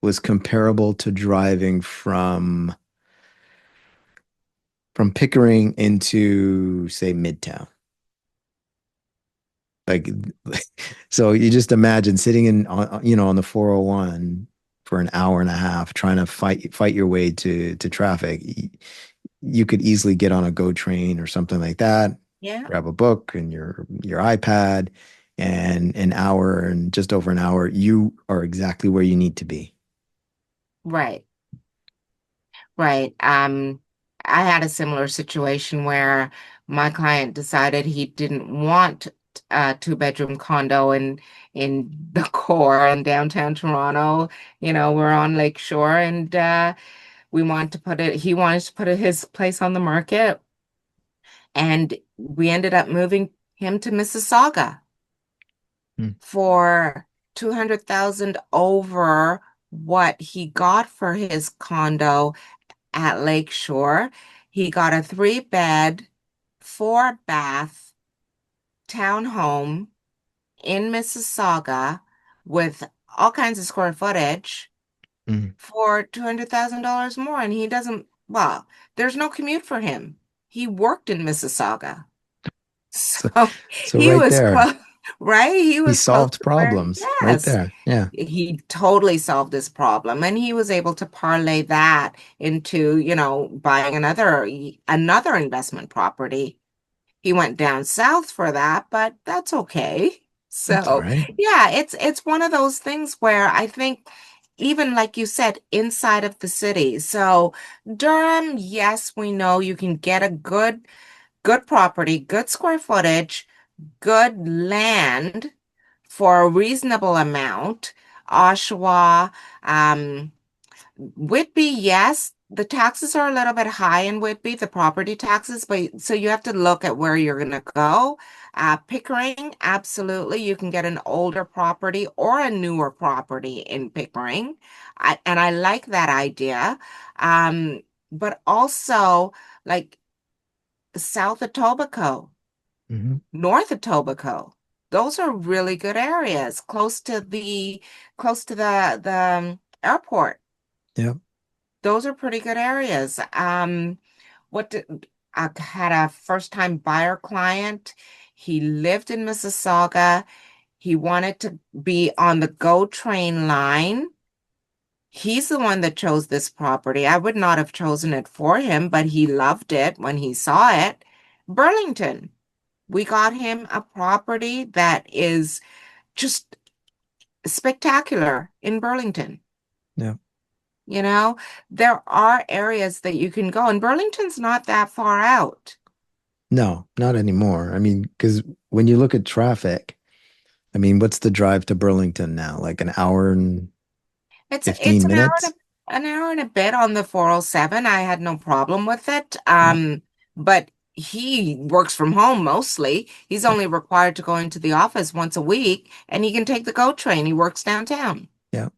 Speaker 2: was comparable to driving from Pickering into, say, Midtown. Like, so you just imagine sitting on the 401 for an hour and a half trying to fight your way to traffic. You could easily get on a GO train or something like that,
Speaker 1: Yeah,
Speaker 2: grab a book and your iPad, and an hour and just over an hour, you are exactly where you need to be.
Speaker 1: right. Right. I had a similar situation where my client decided he didn't want a two-bedroom condo in the core in downtown Toronto. We're on Lakeshore, and we want to put it, he wanted to put his place on the market. And we ended up moving him to Mississauga
Speaker 2: Mm,
Speaker 1: for 200,000 over what he got for his condo at Lakeshore. He got a 3-bed, 4-bath townhome in Mississauga with all kinds of square footage
Speaker 2: mm.
Speaker 1: for $200,000 more. And he doesn't, well, there's no commute for him. He worked in Mississauga.
Speaker 2: So,
Speaker 1: So
Speaker 2: so
Speaker 1: he
Speaker 2: right
Speaker 1: was
Speaker 2: there,
Speaker 1: close, right? He
Speaker 2: he
Speaker 1: was close
Speaker 2: solved
Speaker 1: to where,
Speaker 2: problems right
Speaker 1: yes,
Speaker 2: there. Yeah,
Speaker 1: he totally solved this problem. And he was able to parlay that into, buying another investment property. He went down south for that, but that's okay.
Speaker 2: that's all
Speaker 1: So,
Speaker 2: right.
Speaker 1: yeah, it's one of those things where I think even like you said, inside of the city. So, Durham, yes, we know you can get a good property, good square footage, good land for a reasonable amount. Oshawa, um, Whitby, yes, the taxes are a little bit high in Whitby, the property taxes, but so you have to look at where you're going to go. Pickering, absolutely, you can get an older property or a newer property in Pickering. And I like that idea. But also like south of Etobicoke,
Speaker 2: Hmm.
Speaker 1: north of Etobicoke. Those are really good areas, close to the airport.
Speaker 2: Yeah.
Speaker 1: Those are pretty good areas. What did, I had a first-time buyer client. He lived in Mississauga. He wanted to be on the GO train line. He's the one that chose this property. I would not have chosen it for him, but he loved it when he saw it. Burlington. We got him a property that is just spectacular in Burlington.
Speaker 2: Yeah.
Speaker 1: You know, there are areas that you can go, and Burlington's not that far out.
Speaker 2: No, not anymore. I mean, because when you look at traffic, I mean, what's the drive to Burlington now? Like an hour and
Speaker 1: It's
Speaker 2: 15
Speaker 1: an hour
Speaker 2: minutes?
Speaker 1: an hour and a bit on the 407. I had no problem with it.
Speaker 2: Yeah.
Speaker 1: But he works from home mostly. He's only required to go into the office once a week, and he can take the GO train. He works downtown.
Speaker 2: Yeah.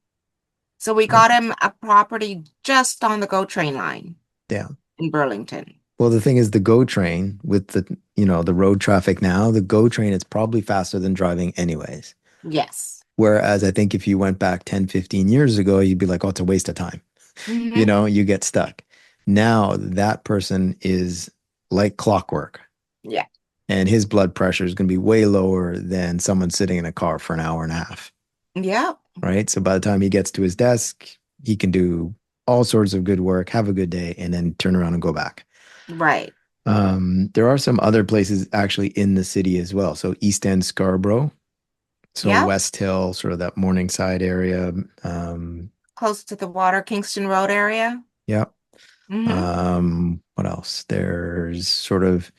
Speaker 1: So we
Speaker 2: Right.
Speaker 1: got him a property just on the GO train line
Speaker 2: Yeah.
Speaker 1: in Burlington.
Speaker 2: Well, the thing is the GO train with the road traffic now, the GO train is probably faster than driving anyways.
Speaker 1: Yes.
Speaker 2: Whereas I think if you went back 10, 15 years ago, you'd be like, oh, it's a waste of time.
Speaker 1: Hmm.
Speaker 2: You get stuck. Now that person is like clockwork
Speaker 1: Yeah.
Speaker 2: and his blood pressure is going to be way lower than someone sitting in a car for an hour and a half,
Speaker 1: Yeah.
Speaker 2: right? So by the time he gets to his desk, he can do all sorts of good work, have a good day, and then turn around and go back.
Speaker 1: Right.
Speaker 2: There are some other places actually in the city as well. So East End, Scarborough, so
Speaker 1: Yep.
Speaker 2: West Hill, sort of that Morningside area.
Speaker 1: Close to the Water Kingston Road area.
Speaker 2: Yeah.
Speaker 1: Hmm.
Speaker 2: What else? There's sort of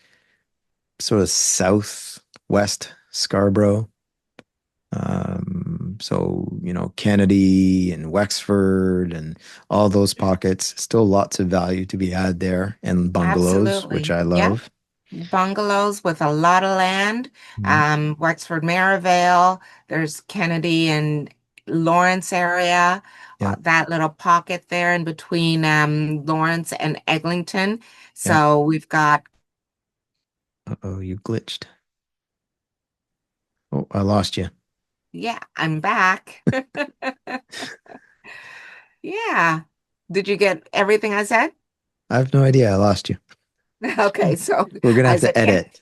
Speaker 2: southwest Scarborough. So, Kennedy and Wexford and all those pockets, still lots of value to be had there and bungalows, which
Speaker 1: Absolutely.
Speaker 2: I
Speaker 1: Yeah.
Speaker 2: love.
Speaker 1: Bungalows with a lot of land.
Speaker 2: Mhm.
Speaker 1: Wexford Maryvale. There's Kennedy and Lawrence area.
Speaker 2: Yeah.
Speaker 1: That little pocket there in between Lawrence and Eglinton.
Speaker 2: Yeah.
Speaker 1: So we've got,
Speaker 2: Uh-oh, you glitched. Oh, I lost you.
Speaker 1: yeah, I'm back. Yeah. Did you get everything I said?
Speaker 2: I have no idea. I lost you.
Speaker 1: Okay, so
Speaker 2: We're gonna
Speaker 1: I
Speaker 2: have to
Speaker 1: said
Speaker 2: edit.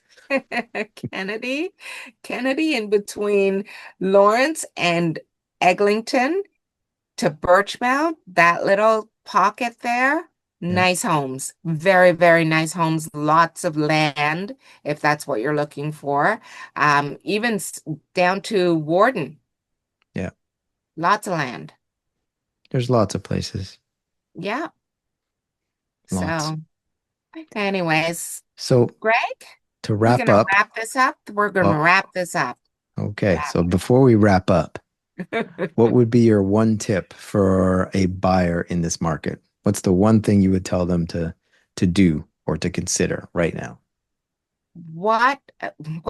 Speaker 1: Kennedy, Kennedy in between Lawrence and Eglinton to Birchmount, that little pocket there.
Speaker 2: Yeah.
Speaker 1: Nice homes, very, very nice homes, lots of land if that's what you're looking for. Even down to Warden,
Speaker 2: Yeah.
Speaker 1: lots of land.
Speaker 2: There's lots of places.
Speaker 1: Yeah.
Speaker 2: Lots.
Speaker 1: So, anyways,
Speaker 2: So
Speaker 1: Greg,
Speaker 2: to
Speaker 1: we're
Speaker 2: wrap
Speaker 1: gonna
Speaker 2: up,
Speaker 1: wrap this up. We're gonna
Speaker 2: well,
Speaker 1: wrap this up.
Speaker 2: okay. So before we wrap up, what would be your one tip for a buyer in this market? What's the one thing you would tell them to do or to consider right now?
Speaker 1: what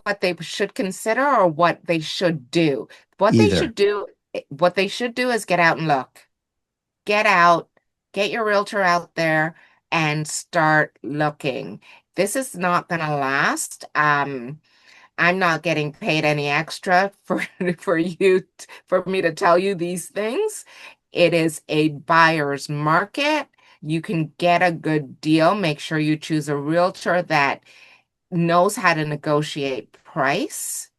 Speaker 1: what they should consider or what they should do. What they
Speaker 2: Either.
Speaker 1: should do, what they should do is get out and look. Get out, get your realtor out there and start looking. This is not going to last. I'm not getting paid any extra for for me to tell you these things. It is a buyer's market. You can get a good deal. Make sure you choose a realtor that knows how to negotiate price.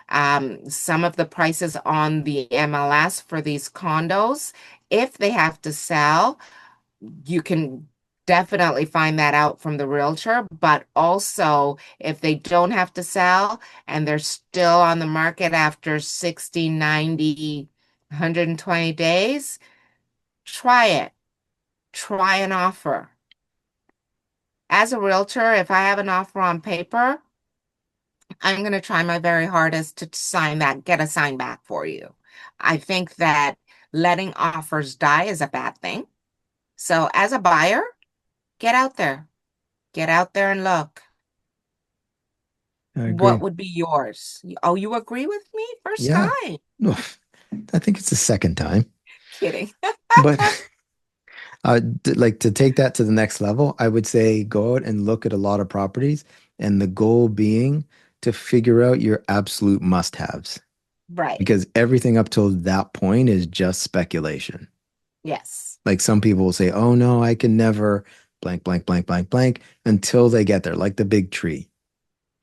Speaker 1: Some of the prices on the MLS for these condos, if they have to sell, you can definitely find that out from the realtor. But also, if they don't have to sell and they're still on the market after 60, 90, 120 days, try it. Try an offer. As a realtor, if I have an offer on paper, I'm going to try my very hardest to sign that, get a sign back for you. I think that letting offers die is a bad thing. So as a buyer, get out there. Get out there and look.
Speaker 2: I
Speaker 1: What
Speaker 2: agree.
Speaker 1: would be yours? Oh, you agree with me? First
Speaker 2: Yeah.
Speaker 1: time.
Speaker 2: No, I think it's the second time.
Speaker 1: Kidding.
Speaker 2: But like to take that to the next level, I would say go out and look at a lot of properties, and the goal being to figure out your absolute must-haves.
Speaker 1: Right.
Speaker 2: Because everything up till that point is just speculation.
Speaker 1: Yes.
Speaker 2: Like some people will say, "Oh no, I can never blank, blank, blank, blank, blank," until they get there, like the big tree,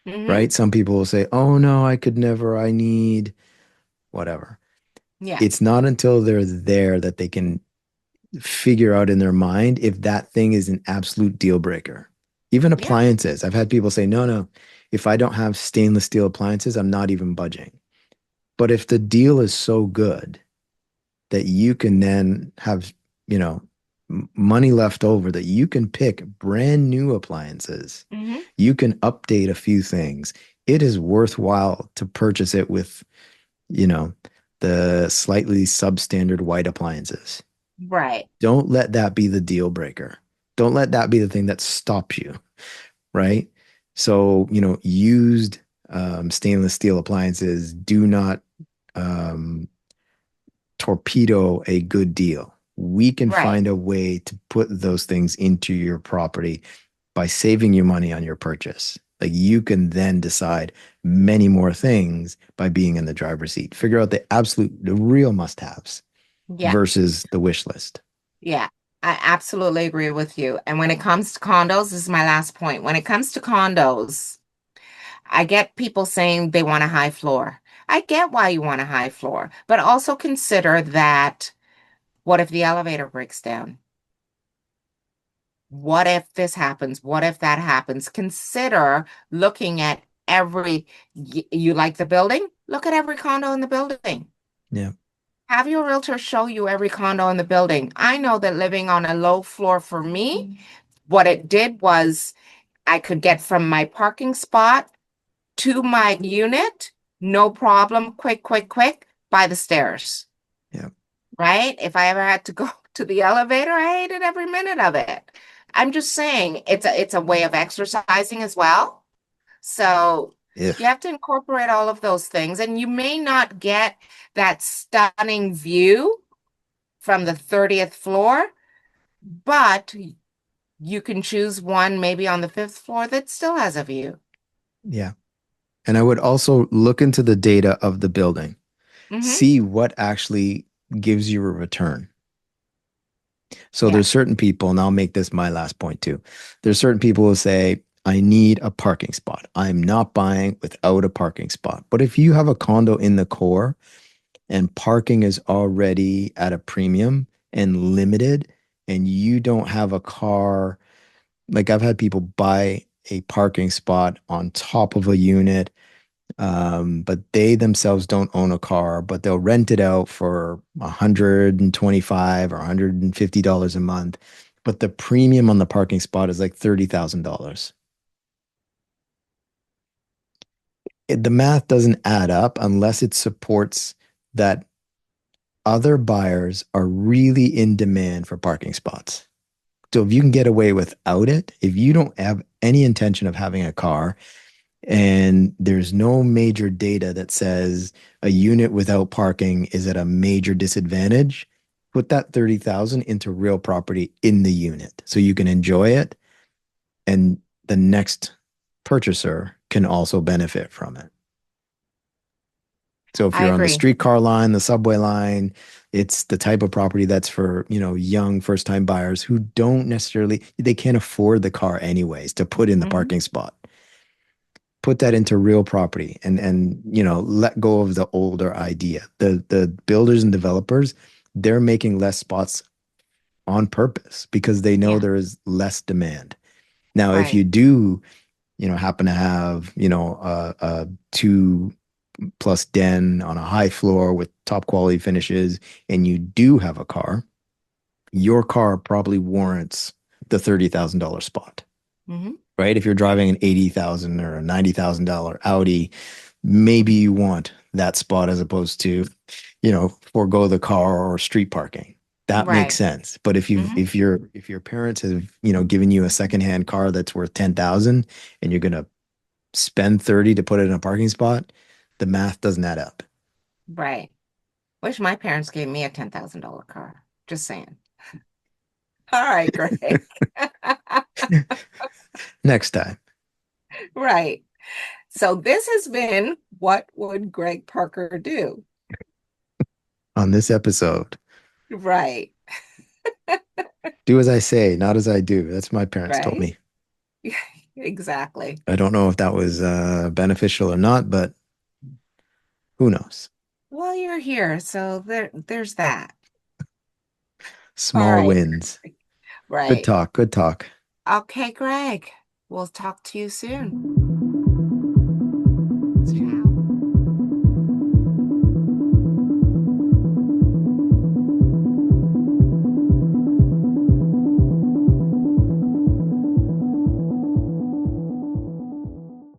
Speaker 1: Mm-hmm.
Speaker 2: right? Some people will say, "Oh no, I could never, I need whatever."
Speaker 1: Yeah.
Speaker 2: It's not until they're there that they can figure out in their mind if that thing is an absolute deal breaker. Even
Speaker 1: Yeah.
Speaker 2: appliances. I've had people say, no, no, if I don't have stainless steel appliances, I'm not even budging. But if the deal is so good that you can then have, you know, money left over that you can pick brand new appliances,
Speaker 1: Mm-hmm.
Speaker 2: you can update a few things. It is worthwhile to purchase it with, you know, the slightly substandard white appliances.
Speaker 1: Right.
Speaker 2: Don't let that be the deal breaker. Don't let that be the thing that stops you, right? So, used stainless steel appliances do not um, torpedo a good deal. We can
Speaker 1: Right.
Speaker 2: find a way to put those things into your property by saving you money on your purchase. Like you can then decide many more things by being in the driver's seat. Figure out the real must haves
Speaker 1: Yeah.
Speaker 2: versus the wish list.
Speaker 1: Yeah. I absolutely agree with you. And when it comes to condos, this is my last point. When it comes to condos, I get people saying they want a high floor. I get why you want a high floor, but also consider that what if the elevator breaks down? What if this happens? What if that happens? Consider looking at you like the building? Look at every condo in the building.
Speaker 2: Yeah.
Speaker 1: Have your realtor show you every condo in the building. I know that living on a low floor for me, what it did was I could get from my parking spot to my unit, no problem, quick, quick, quick, by the stairs,
Speaker 2: Yeah.
Speaker 1: right? If I ever had to go to the elevator, I hated every minute of it. I'm just saying it's a way of exercising as well. So you
Speaker 2: If
Speaker 1: have to incorporate all of those things, and you may not get that stunning view from the 30th floor, but you can choose one maybe on the fifth floor that still has a view.
Speaker 2: Yeah. And I would also look into the data of the building,
Speaker 1: Hmm.
Speaker 2: see what actually gives you a return. So
Speaker 1: Yeah.
Speaker 2: there's certain people, and I'll make this my last point too. There's certain people who say, I need a parking spot. I'm not buying without a parking spot. But if you have a condo in the core and parking is already at a premium and limited, and you don't have a car, like I've had people buy a parking spot on top of a unit, but they themselves don't own a car, but they'll rent it out for 125 or $150 a month. But the premium on the parking spot is like $30,000. The math doesn't add up unless it supports that other buyers are really in demand for parking spots. So if you can get away without it, if you don't have any intention of having a car, And there's no major data that says a unit without parking is at a major disadvantage. Put that 30,000 into real property in the unit so you can enjoy it and the next purchaser can also benefit from it. So if
Speaker 1: I
Speaker 2: you're on the
Speaker 1: agree.
Speaker 2: streetcar line, the subway line, it's the type of property that's for, young first-time buyers who don't necessarily, they can't afford the car anyways to put in the
Speaker 1: Hmm.
Speaker 2: parking spot. Put that into real property and let go of the older idea. The builders and developers, they're making less spots on purpose because they know
Speaker 1: Yeah,
Speaker 2: there is less demand. Now, if
Speaker 1: right.
Speaker 2: you do, happen to have, a two plus den on a high floor with top quality finishes, and you do have a car, your car probably warrants the $30,000 spot,
Speaker 1: Hmm.
Speaker 2: right? If you're driving an 80,000 or a $90,000 Audi, maybe you want that spot as opposed to, forego the car or street parking. That makes
Speaker 1: Right.
Speaker 2: sense. But
Speaker 1: Hmm.
Speaker 2: if your parents have, given you a secondhand car that's worth 10,000 and you're gonna spend 30 to put it in a parking spot, the math doesn't add up.
Speaker 1: Right. Wish my parents gave me a $10,000 car. Just saying. All right, Greg.
Speaker 2: Next time
Speaker 1: Right. So this has been What Would Greg Parker Do?
Speaker 2: on this episode,
Speaker 1: Right.
Speaker 2: do as I say, not as I do. That's my parents told
Speaker 1: Right.
Speaker 2: me.
Speaker 1: Exactly.
Speaker 2: I don't know if that was beneficial or not, but who knows?
Speaker 1: Well, you're here, so there's that. All
Speaker 2: Small
Speaker 1: right.
Speaker 2: wins. Good
Speaker 1: Right.
Speaker 2: talk. Good talk.
Speaker 1: Okay, Greg. We'll talk to you soon.